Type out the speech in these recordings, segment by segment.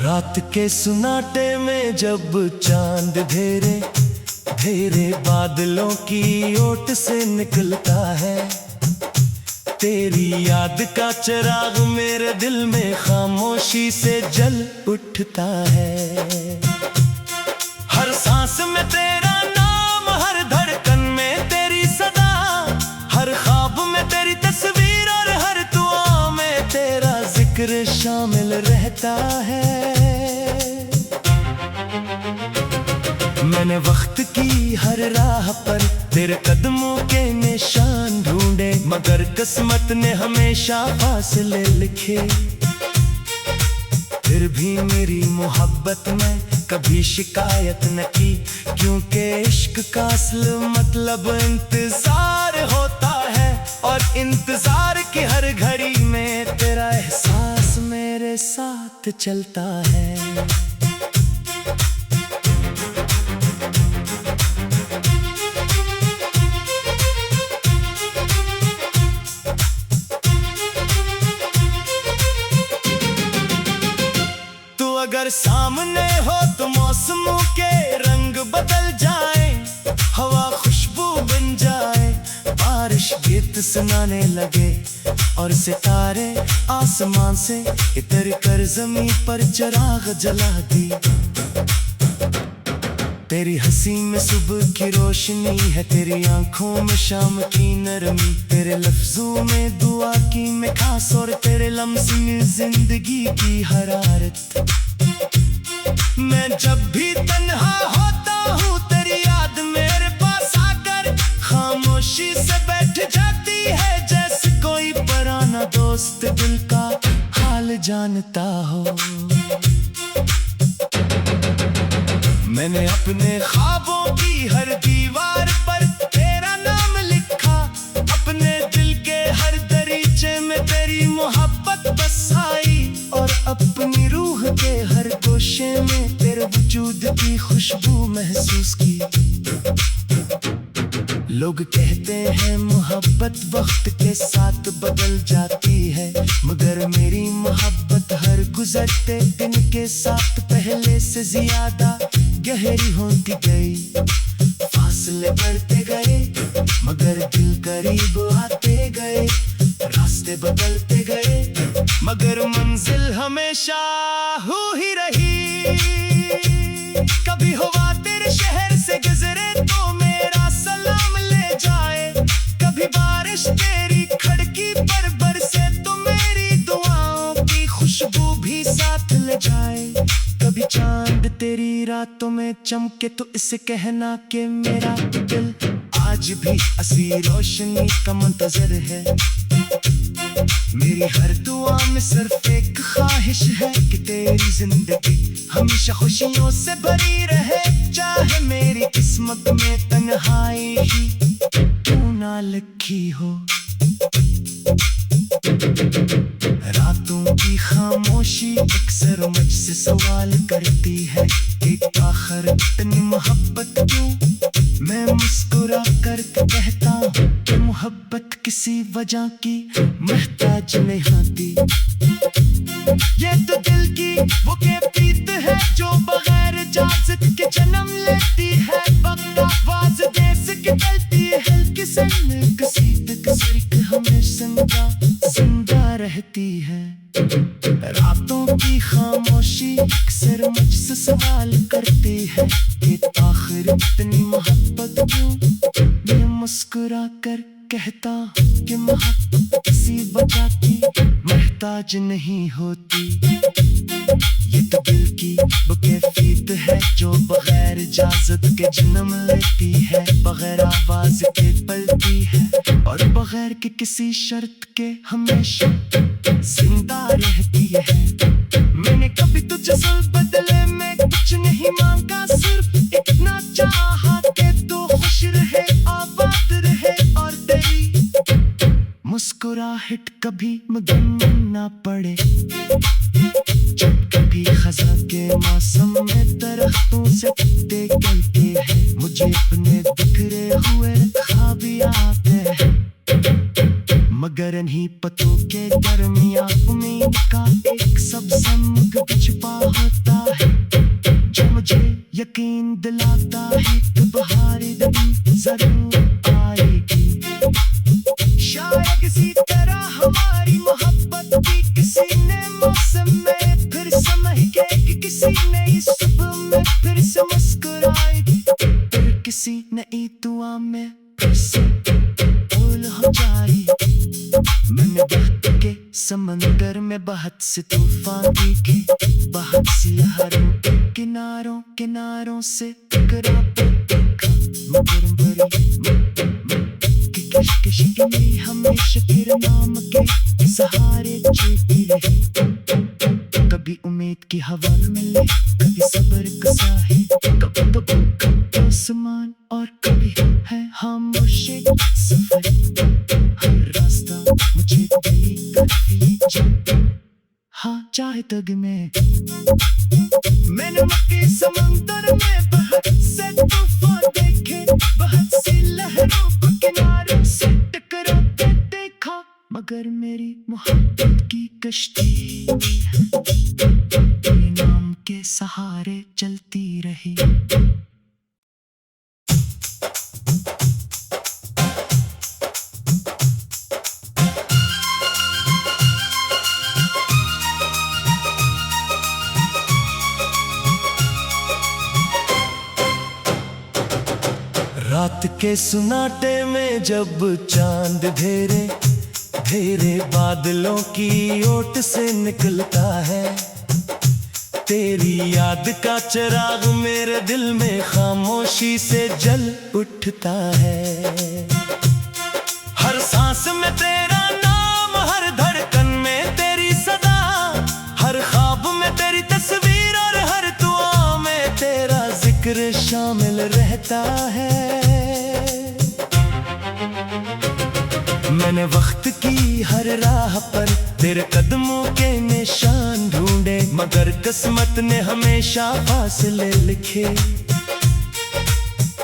रात के सुनाटे में जब चांद धेरे धेरे बादलों की ओट से निकलता है, तेरी याद का चिराग मेरे दिल में खामोशी से जल उठता है। हर सांस में तेरा नाम, हर धड़कन में तेरी सदा, हर ख्वाब में तेरी तस्वीर और हर दुआ में तेरा जिक्र शामिल रहता है। मैंने वक्त की हर राह पर तेरे कदमों के निशान ढूंढे, मगर किस्मत ने हमेशा फासले लिखे। फिर भी मेरी मोहब्बत में कभी शिकायत न की, क्योंकि इश्क का असल मतलब इंतजार होता है, और इंतजार की हर घड़ी में तेरा एहसास मेरे साथ चलता है। अगर सामने हो तो मौसमों के रंग बदल जाए, हवा खुशबू बन जाए, बारिश गीत सुनाने लगे, और सितारे आसमान से इतर कर जमीन पर चिराग जला दी। तेरी हंसी में सुबह की रोशनी है, तेरी आंखों में शाम की नरमी, तेरे लफ्जों में दुआ की मिठास, और तेरे लम्स में जिंदगी की हरारत। मैं जब भी तन्हा होता हूँ तेरी याद मेरे पास आकर खामोशी से बैठ जाती है, जैसे कोई पुराना दोस्त दिल का हाल जानता हो। मैंने अपने ख्वाबों की हर दीवार पर तेरा नाम लिखा, अपने दिल के हर दरीचे में तेरी मोहब्बत बसाई, और अपनी रूह के हर गोशे में तेरे वजूद की खुशबू महसूस की। लोग कहते हैं मोहब्बत वक्त के साथ बदल जाती है, मगर मेरी मोहब्बत हर गुजरते दिन के साथ पहले से ज्यादा गहरी होती गई। फासले बढ़ते गए मगर दिल करीब आते गए, रास्ते बदलते गए मगर मंजिल हमेशा हो ही रही। कभी हुआ तेरे शहर से गुजरे तो मेरा सलाम ले जाए, कभी बारिश तेरी खिड़की पर बरसे तो मेरी दुआओं की खुशबू भी साथ ले जाए। कभी चांद तेरी रातों में चमके तो इसे कहना कि मेरा दिल आज भी हंसी रोशनी का मुंतजर है। मेरी हर दुआ में सिर्फ एक ख्वाहिश है कि तेरी जिंदगी हमेशा खुशियों से भरी रहे, चाहे मेरी किस्मत में तन्हाई ही क्यों ना लिखी हो। रातों की खामोशी अक्सर मुझसे सवाल करती है कि आखिर इतनी मोहब्बत क्यों। मैं मुस्कुरा कर कहता हूँ कि मोहब्बत किसी वजह की मोहताज नहीं होती। ये तो दिल की वो कैफियत है जो बगैर इजाजत के जन्म लेती है, वक्त आवाज दे से निकलती है, हल्की सी कसीद कसर हमेशा जिंदा रहती है। रातों की खामोशी अक्सर मुझसे सवाल करती है कि आखिर इतनी मोहब्बत क्यों। मैं मुस्कुरा कर कहता कि मोहब्बत किसी वजह की मोहताज नहीं होती। ये तो दिल की वो कैफियत है जो बगैर इजाजत के जन्म लेती है, बगैर आवाज के पलती है, और बगैर के किसी शर्त के हमेशा जिंदा रहती है। मैंने कभी तुझसे बदले में कुछ नहीं मांगा, सिर्फ इतना चाहा कि तू खुश रहे, आबाद रहे, और तेरी मुस्कुराहट कभी मगन ना पड़े। जब कभी खज़ां के मौसम में दरख्तों से पत्ते गिरते हैं, मुझे अपने बिखरे हुए ख्वाब आते हैं, मगर इन्हीं पत्तों के दरमियां उम्मीद का एक सब समग छिपा होता है जो मुझे यकीन दिलाता है कि बहार दिन जरूर आएगी। शायद किसी तरह हमारी मोहब्बत भी किसी नए मौसम में फिर चमकेगी, किसी नई सुबह में फिर से मुस्कुराएगी, फिर किसी नई दुआ में फिर से भूल हो जाएगी। मैंने वक्त के समंदर में बहुत से तूफान देखे, बहुत सी लहरों के किनारों किनारों से टकरा कर देखा, मगर बड़ी कश्मकश में हमेशा तेरे नाम के सहारे चलती रही। कभी उम्मीद की हवा मिले, कभी सब्र का साहिल, कभी आसमान और कभी है खामोशी सफर। हर रास्ता मुझे गली करती है, हाँ चाहे तग में मैंने मक्के समंदर में बहुत से तूफान देखे, बहुत सी लहरों को किनारों से टकराते देखा, मगर मेरी मोहब्बत की कश्ती तेरे नाम के सहारे चलती रही। रात के सुनाटे में जब चांद धेरे धेरे बादलों की ओट से निकलता है, तेरी याद का चिराग मेरे दिल में खामोशी से जल उठता है। हर सांस में तेरा नाम, हर धड़कन में तेरी सदा, हर ख्वाब में तेरी तस्वीर और हर दुआ में तेरा जिक्र शामिल रहता है। मैंने वक्त की हर राह पर तेरे कदमों के निशान ढूंढे, मगर किस्मत ने हमेशा फासले लिखे।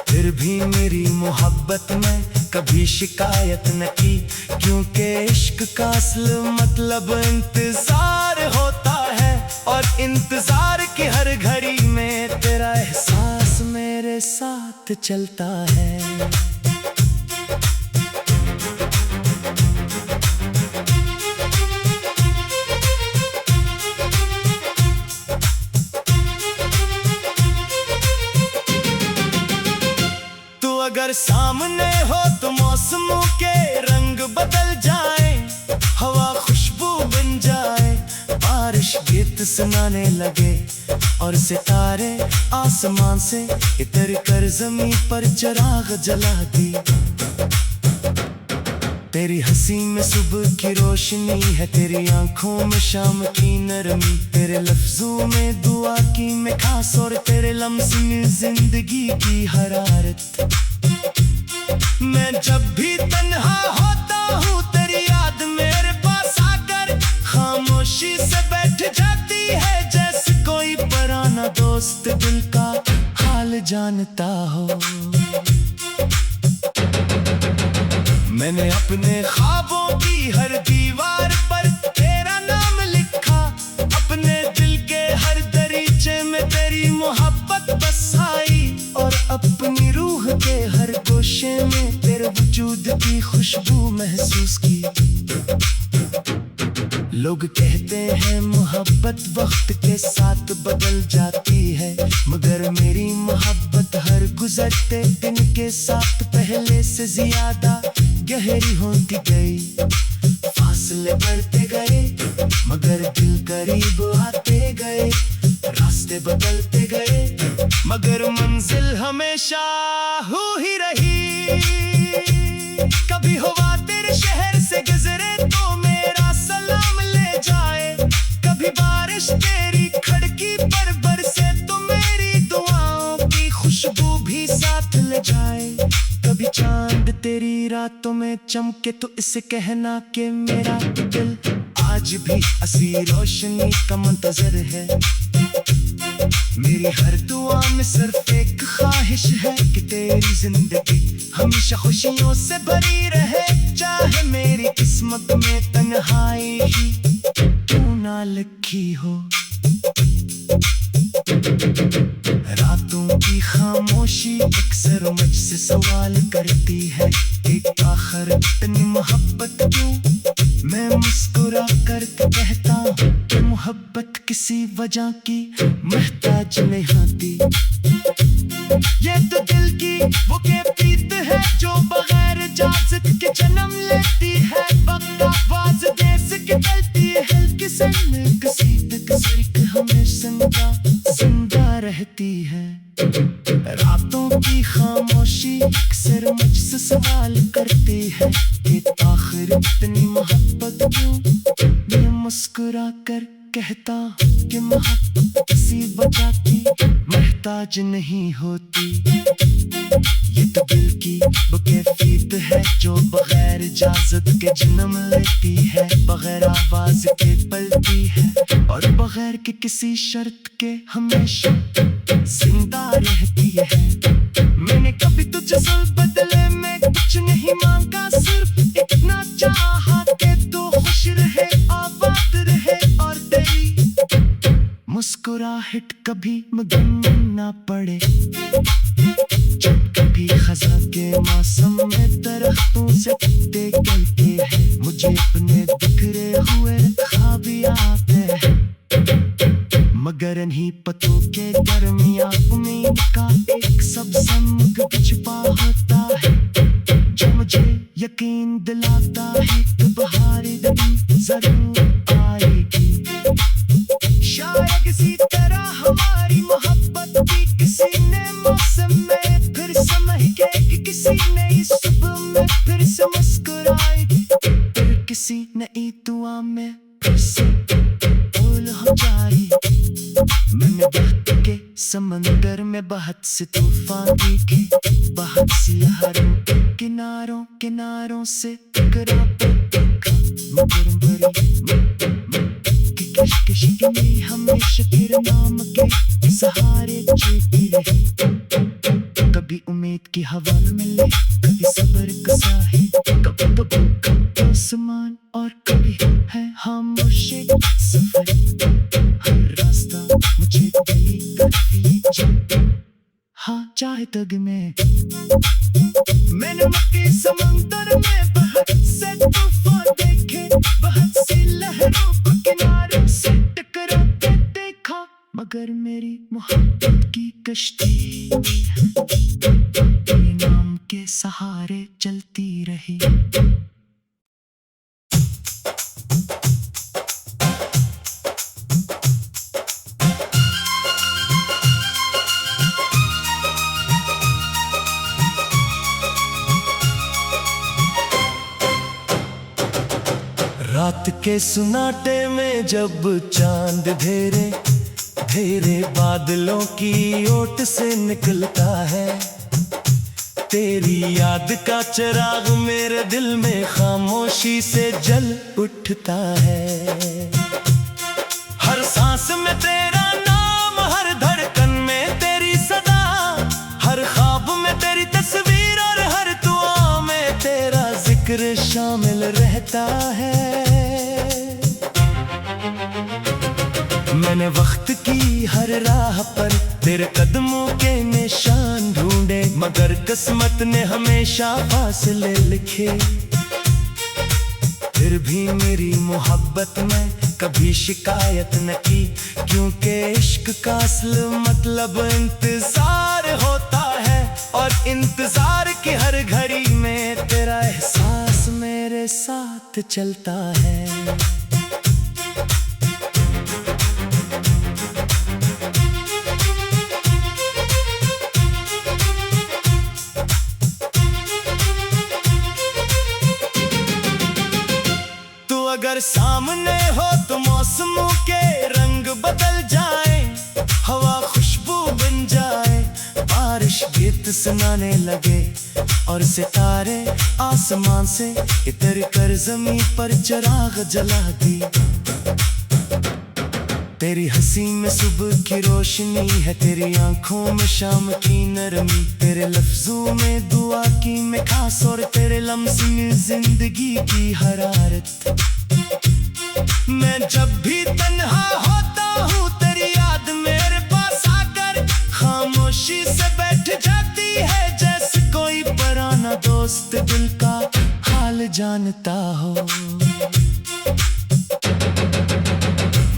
फिर भी मेरी मोहब्बत में कभी शिकायत न की, क्योंकि इश्क का असल मतलब इंतजार होता है, और इंतजार की हर घड़ी में तेरा एहसास मेरे साथ चलता है। अगर सामने हो तो मौसमों के रंग बदल जाए, हवा खुशबू बन जाए, बारिश गीत सुनाने लगे, और सितारे आसमान से इतर कर जमीन पर चिराग जला दी। तेरी हंसी में सुबह की रोशनी है, तेरी आंखों में शाम की नरमी, तेरे लफ्जों में दुआ की मिठास, और तेरे लम्स में जिंदगी की हरारत। मैं जब भी तन्हा होता हूँ तेरी याद मेरे पास आकर खामोशी से बैठ जाती है, जैसे कोई पुराना दोस्त दिल का हाल जानता हो। मैंने अपने ख्वाबों की हर दीवार पर तेरा नाम लिखा, अपने दिल के हर दरीचे में तेरी मोहब्बत बसाई, और अपनी रूह के हर गोशे में तेरे वजूद की खुशबू महसूस की। लोग कहते हैं मोहब्बत वक्त के साथ बदल जाती है, मगर मेरी मोहब्बत हर गुजरते दिन के साथ पहले से ज्यादा गहरी होती गई। फासले बढ़ते गए मगर दिल करीब आते गए, रास्ते बदलते गए मगर मंजिल हमेशा हो ही रही। कभी हवा तेरे शहर से गुजरे तो मेरा सलाम ले जाए, कभी बारिश तेरी खिड़की पर बरसे तो मेरी दुआओं की खुशबू भी साथ ले जाए। कभी चांद तेरी रातों में चमके तो इसे कहना कि मेरा दिल आज भी असली रोशनी का मुंतजर है। मेरी हर दुआ में सिर्फ एक ख्वाहिश है कि तेरी जिंदगी हमेशा खुशियों से भरी रहे, चाहे मेरी किस्मत में तन्हाई ही क्यों ना लिखी हो। रातों की खामोशी अक्सर मुझसे सवाल करती है कि आखिर इतनी मोहब्बत क्यों। मैं मुस्कुरा कर कहता हूँ कि मोहब्बत किसी वजह की मोहताज नहीं होती। ये तो दिल की वो कैफियत है जो बगैर इजाजत के जन्म लेती है। वक्त आवाज दे से निकलती है हल्की सन किसी हमेशा जिंदा रहती है। रातों की खामोशी अक्सर मुझसे सवाल करती है कि आखिर इतनी मोहब्बत क्यों। मैं मुस्कुरा कर कहता हूँ कि मोहब्बत किसी वजह की मोहताज नहीं होती। ये तो दिल की वो कैफियत है जो बगैर इजाजत के जन्म लेती है, बगैर आवाज के पलती है और बगैर के किसी शर्त के हमेशा जिंदा रहती है। मैंने कभी तुझसे बदले में कुछ नहीं मांगा, सिर्फ इतना चाहा कि तू खुश रहे, आबाद रहे और तेरी मुस्कुराहट कभी मगन ना पड़े। जब कभी खज़ां के मौसम में दरख्तों से पत्ते गिरते हैं, मुझे अपने बिखरे हुए ख्वाब आते हैं, मगर इन्हीं पतों के दरमियां उम्मीद का एक सबसम छुपा होता है जो मुझे यकीन दिलाता है कि बहार जरूर आएगी। शायद इसी तरह हमारी मोहब्बत भी किसी ने मौसम में फिर समझेगी, किसी नई सुबह में फिर से मुस्कुराएगी, फिर किसी नई दुआ में फिर से भूल हो जाएगी। मैंने वक्त के समंदर में बहुत से तूफान देखे, बहुत सी लहरों के किनारों से टकरा देखा, मगर बड़ी कश्मकश में हमेशा तेरे नाम के सहारे चलती रही। कभी उम्मीद की हवा मिले, कभी सब्र का साहिल, कभी आसमान और कभी है खामोशी सफर। हर रास्ता मुझे गली करती जाए, हाँ चाहे तग में मैंने मक्की समंदर में बहुत से तूफान देखे, बहुत सी लहरों को किनारों से टकराते देखा, मगर मेरी मोहब्बत की कश्ती तेरे नाम के सहारे चलती रही। रात के सुनाटे में जब चांद धेरे धेरे बादलों की ओट से निकलता है, तेरी याद का चिराग मेरे दिल में खामोशी से जल उठता है। हर सांस में तेरा नाम, हर धड़कन में तेरी सदा, हर ख्वाब में तेरी तस्वीर और हर दुआ में तेरा जिक्र शामिल रहता है। मैंने वक्त की हर राह पर तेरे कदमों के निशान ढूंढे, मगर किस्मत ने हमेशा फासले लिखे। फिर भी मेरी मोहब्बत में कभी शिकायत न की, क्योंकि इश्क का असल मतलब इंतजार होता है, और इंतजार की हर घड़ी में तेरा एहसास मेरे साथ चलता है। अगर सामने हो तो मौसमों के रंग बदल जाए, हवा खुशबू बन जाए, बारिश गीत सुनाने लगे और सितारे आसमान से इतर कर जमीन पर चिराग जला दी। तेरी हंसी में सुबह की रोशनी है, तेरी आंखों में शाम की नरमी, तेरे लफ्जों में दुआ की मिठास और तेरे लम्स में जिंदगी की हरारत। मैं जब भी तन्हा होता हूँ तेरी याद मेरे पास आकर खामोशी से बैठ जाती है, जैसे कोई पुराना दोस्त दिल का हाल जानता हो।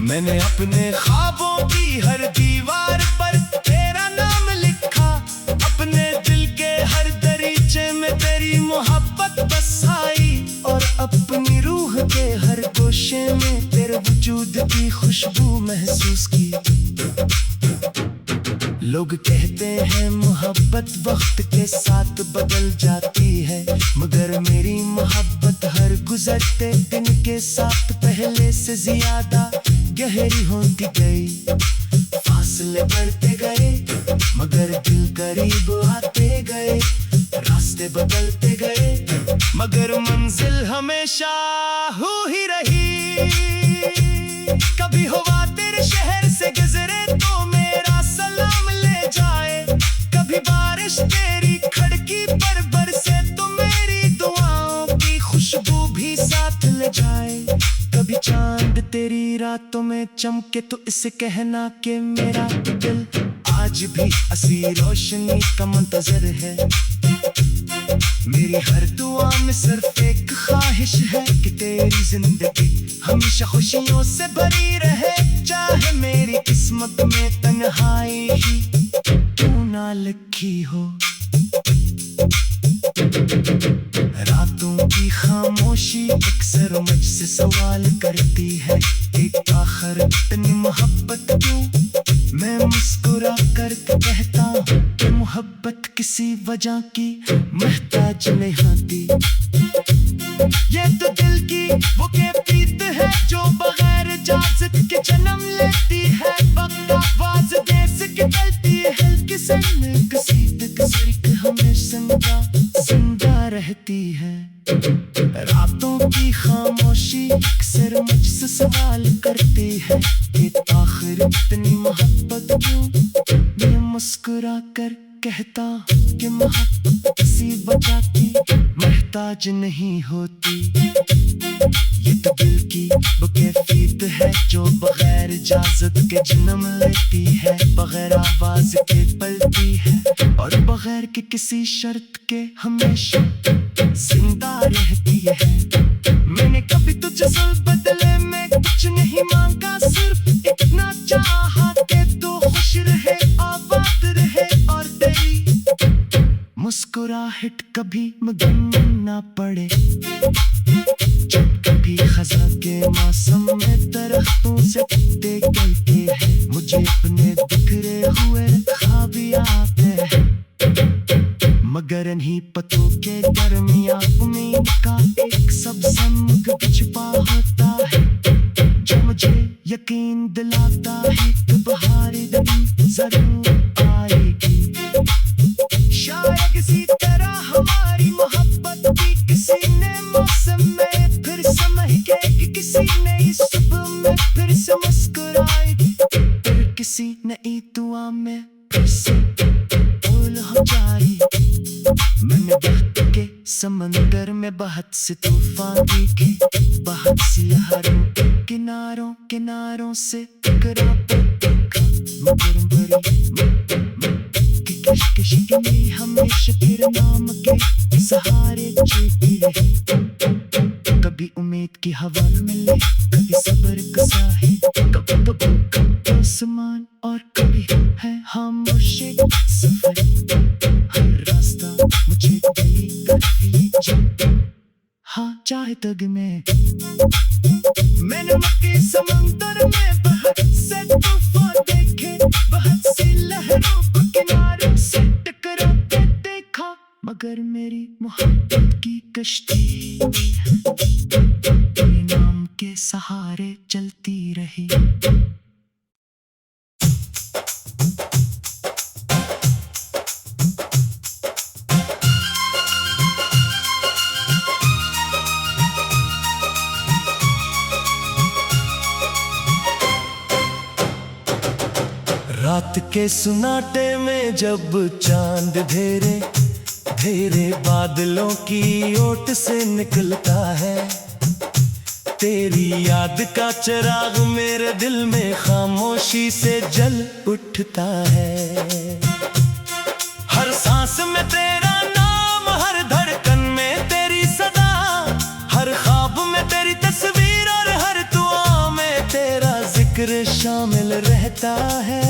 मैंने अपने ख्वाबों की हर दीवार पर तेरा नाम लिखा, अपने दिल के हर दरीचे में तेरी मोहब्बत बसाई, और अपनी रूह के हर गोशे में तेरे वजूद की खुशबू महसूस की। लोग कहते हैं मोहब्बत वक्त के साथ बदल जाती है, मगर मेरी मोहब्बत हर गुजरते दिन के साथ पहले से ज्यादा गहरी होती गई। फासले बढ़ते गए मगर दिल करीब आते गए, रास्ते बदलते गए मगर मंजिल हमेशा हो ही रही। कभी हवा तेरे शहर से गुजरे तो मेरा सलाम ले जाए, कभी बारिश तेरी खिड़की पर बरसे तो मेरी दुआओं की खुशबू भी साथ ले जाए। कभी चांद तेरी रातों में चमके तो इसे कहना कि मेरा दिल आज भी हसी रोशनी का मुंतजर है। मेरी हर दुआ में सिर्फ एक ख्वाहिश है कि तेरी जिंदगी हमेशा खुशियों से भरी रहे, चाहे मेरी किस्मत में तन्हाई ही क्यों ना लिखी हो। रातों की खामोशी अक्सर मुझसे सवाल करती है, एक आखिर इतनी मोहब्बत क्यों। मैं मुस्कुरा कर कहता हूँ कि मोहब्बत किसी वजह की मोहताज नहीं होती। ये तो दिल की वो कैफियत है जो बगैर इजाजत के जन्म लेती है, बकवास देश की गलती है, हल्की से हमेशा जिंदा रहती है। रातों की खामोशी अक्सर मुझसे सवाल करती है कि आखिर इतनी मोहब्बत क्यों। मैं मुस्कुरा कर कहता कि मोहब्बत किसी वजह की मोहताज नहीं होती। ये तो दिल की वो कैफियत है जो बगैर इजाजत के जन्म लेती है, बगैर आवाज के पलती है, और बगैर के किसी शर्त के हमेशा जिंदा रहती है। मैंने कभी तुझसे बदले में कुछ नहीं मांगा, सिर्फ इतना चाहा कि तू खुश रहे, आबाद रहे, और तेरी मुस्कुराहट कभी मगन ना पड़े। जब कभी खज़ां के मौसम में दरख्तों से पत्ते गिरते हैं, मुझे अपने बिखरे हुए ख्वाब आते हैं, मगर इन्हीं पतों के दरमियां उम्मीद का एक सबसंग छिपा होता है, जो मुझे यकीन दिलाता है कि बहार जरूर आएगी। शायद इसी तरह हमारी मोहब्बत भी किसी ने मौसम में फिर समझेगी, किसी ने इस सुबह में फिर से मुस्कुराएगी, फिर किसी नई दुआ में फिर से भूल हो जाएगी। मैंने वक्त के समंदर में बहुत से तूफान देखे, बहुत सी लहरों के किनारों किनारों से टकरा देखा, मगर भरी कश्मकश में हमेशा तेरे नाम के सहारे जीती रही। कभी उम्मीद की हवा मिले, कभी सब्र का साहिल, कभी आसमान, और कभी है खामोशी सफर। हर रास्ता मुझे गली करती, हाँ चाहे तग में मैंने मक्के समंदर में बहुत से तूफान देखे, बहुत सी लहरों को किनारों से टकराते देखा, मगर मेरी मोहब्बत की कश्ती तेरे नाम के सहारे चलती रही। रात के सुनाटे में जब चांद धेरे धेरे बादलों की ओट से निकलता है, तेरी याद का चिराग मेरे दिल में खामोशी से जल उठता है। हर सांस में तेरा नाम, हर धड़कन में तेरी सदा, हर ख्वाब में तेरी तस्वीर और हर दुआ में तेरा जिक्र शामिल रहता है।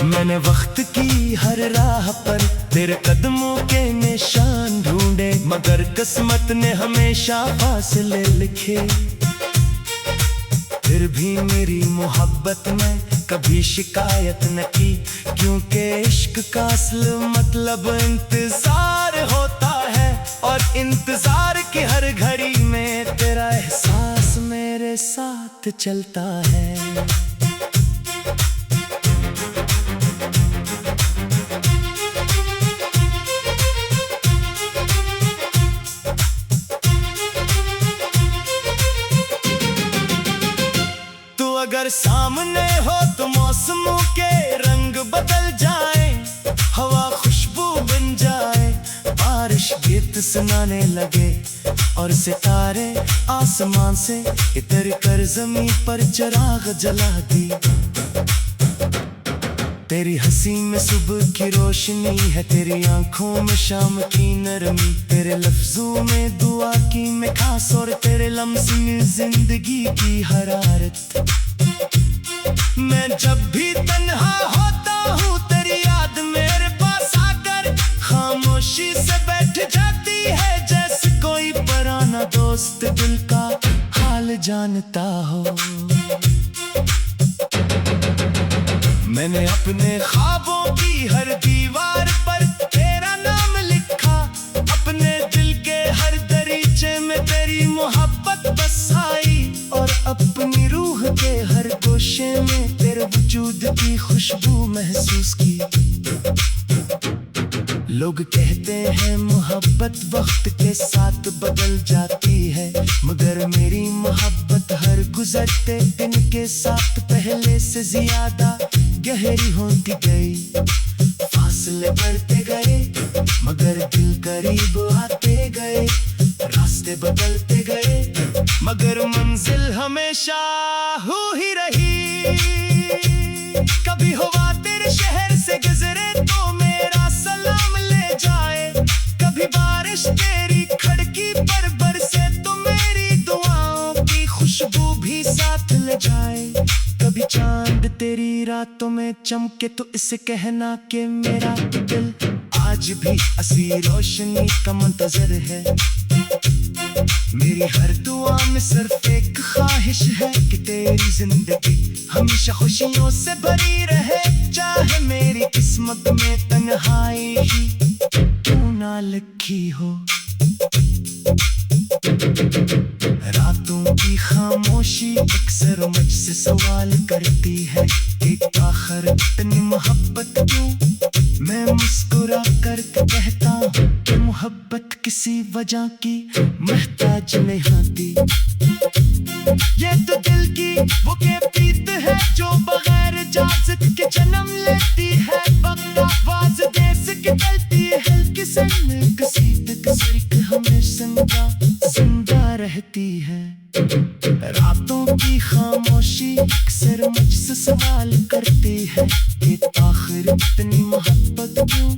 मैंने वक्त की हर राह पर तेरे कदमों के निशान ढूंढे, मगर किस्मत ने हमेशा फासले लिखे। फिर भी मेरी मोहब्बत में कभी शिकायत न की, क्योंकि इश्क का असल मतलब इंतजार होता है, और इंतजार की हर घड़ी में तेरा एहसास मेरे साथ चलता है। अगर सामने हो तो मौसमों के रंग बदल जाए, हवा खुशबू बन जाए, बारिश गीत सुनाने लगे, और सितारे आसमान से इतर कर जमीन पर चिराग जला दी। तेरी हंसी में सुबह की रोशनी है, तेरी आंखों में शाम की नरमी, तेरे लफ्जों में दुआ की मिठास, और तेरे लम्स में जिंदगी की हरारत। मैं जब भी तन्हा होता हूँ तेरी याद मेरे पास आकर खामोशी से बैठ जाती है, जैसे कोई पुराना दोस्त दिल का हाल जानता हो। मैंने अपने ख्वाबों की हर दीवार पर तेरा नाम लिखा, अपने दिल के हर दरीचे में तेरी मोहब्बत बसाई, और अपनी रूह के हर गोशे में तेरे वजूद की खुशबू महसूस की। लोग कहते हैं मोहब्बत वक्त के साथ बदल जाती है, मगर मेरी मोहब्बत हर गुजरते दिन के साथ पहले से ज्यादा गहरी होती गई। फासले बढ़ते गए मगर दिल करीब आते गए, रास्ते बदलते गए मगर मंजिल हमेशा हो ही रही। कभी हवा तेरे शहर से गुजरे तो मेरा सलाम ले जाए, कभी बारिश तेरी खिड़की पर बरसे तो मेरी दुआओं की खुशबू भी साथ ले जाए, कभी चांद तेरी रातों में चमके तो इसे कहना कि मेरा दिल आज भी असली रोशनी का मुंतजर है। मेरी हर दुआ में सिर्फ एक ख्वाहिश है कि तेरी जिंदगी हमेशा खुशियों से भरी रहे, चाहे मेरी किस्मत में तन्हाई ही क्यों ना लिखी हो। रातों की खामोशी अक्सर मुझसे सवाल करती है कि आखिर इतनी मोहब्बत क्यों। मैं मुस्कुरा कर कहता हूँ कि मोहब्बत किसी वजह की मोहताज नहीं होती। ये तो दिल की वो कैफियत है जो बगैर इजाजत के जन्म लेती है, वक्त आवाज दे से निकलती है, हल्की सी कसीद कसर हमेशा जिंदा रहती है। रातों की खामोशी अक्सर मुझसे सवाल करती है कि आखिर इतनी मोहब्बत क्यों।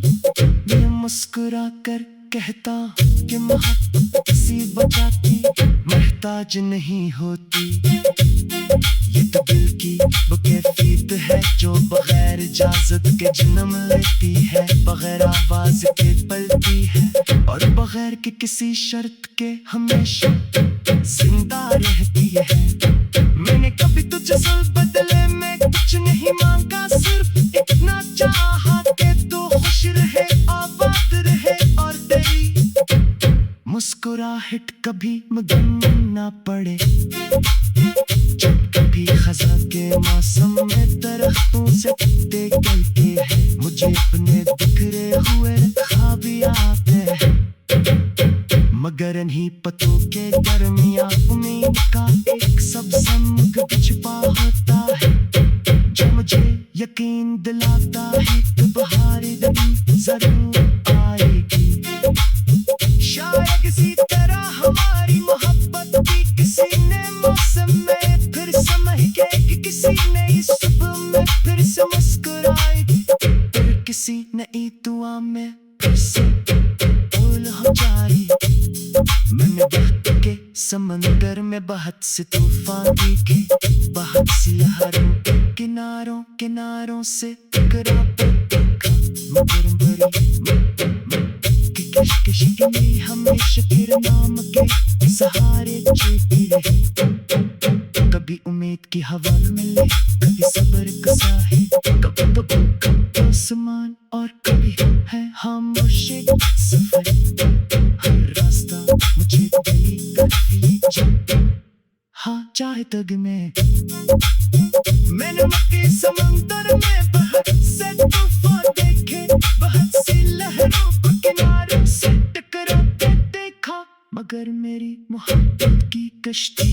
मैं मुस्कुरा कर कहता कि मोहब्बत किसी वजह की मोहताज नहीं होती। ये तो दिल की वो कैफियत है जो बगैर इजाजत के जन्म लेती है, बगैर आवाज के पलती है, और बगैर के किसी शर्त के हमेशा जिंदा रहती है। मैंने कभी तुझसे बदले में कुछ नहीं मांगा, सिर्फ इतना चाहा कि तू खुश रहे, आबाद रहे, और तेरी मुस्कुराहट कभी मगन ना पड़े। जब कभी खज़ां के मौसम में दरख्तों से पत्ते गिरते हैं, मुझे अपने बिखरे हुए ख्वाब आते हैं, मगर इन्हीं पतों के दरमियां उम्मीद का एक सबसे मुख्य छिपा होता है, जो मुझे यकीन दिलाता है कि बहार दिन जरूर आएगी। शायद किसी तरह नई दुआ में फिर से भूल हो जाए। मैंने वक्त के समंदर में बहुत से तूफान देखे, बहुत सी लहरों के किनारों किनारों से टकरा कर देखा, मगर बड़ी कशिश में हमेशा फिर नाम के सहारे चलती रही। कभी उम्मीद की हवा मिले, कभी सब्र का साहिल, कभी आसमान और कभी है खामोशी सफर। हर रास्ता मुझे गली करती, हाँ चाहे तग में मैंने मक्के समंदर में बहुत से तूफान देखे, बहुत सी लहरों को किनारे से टकराते देखा, मगर मेरी मोहब्बत की कश्ती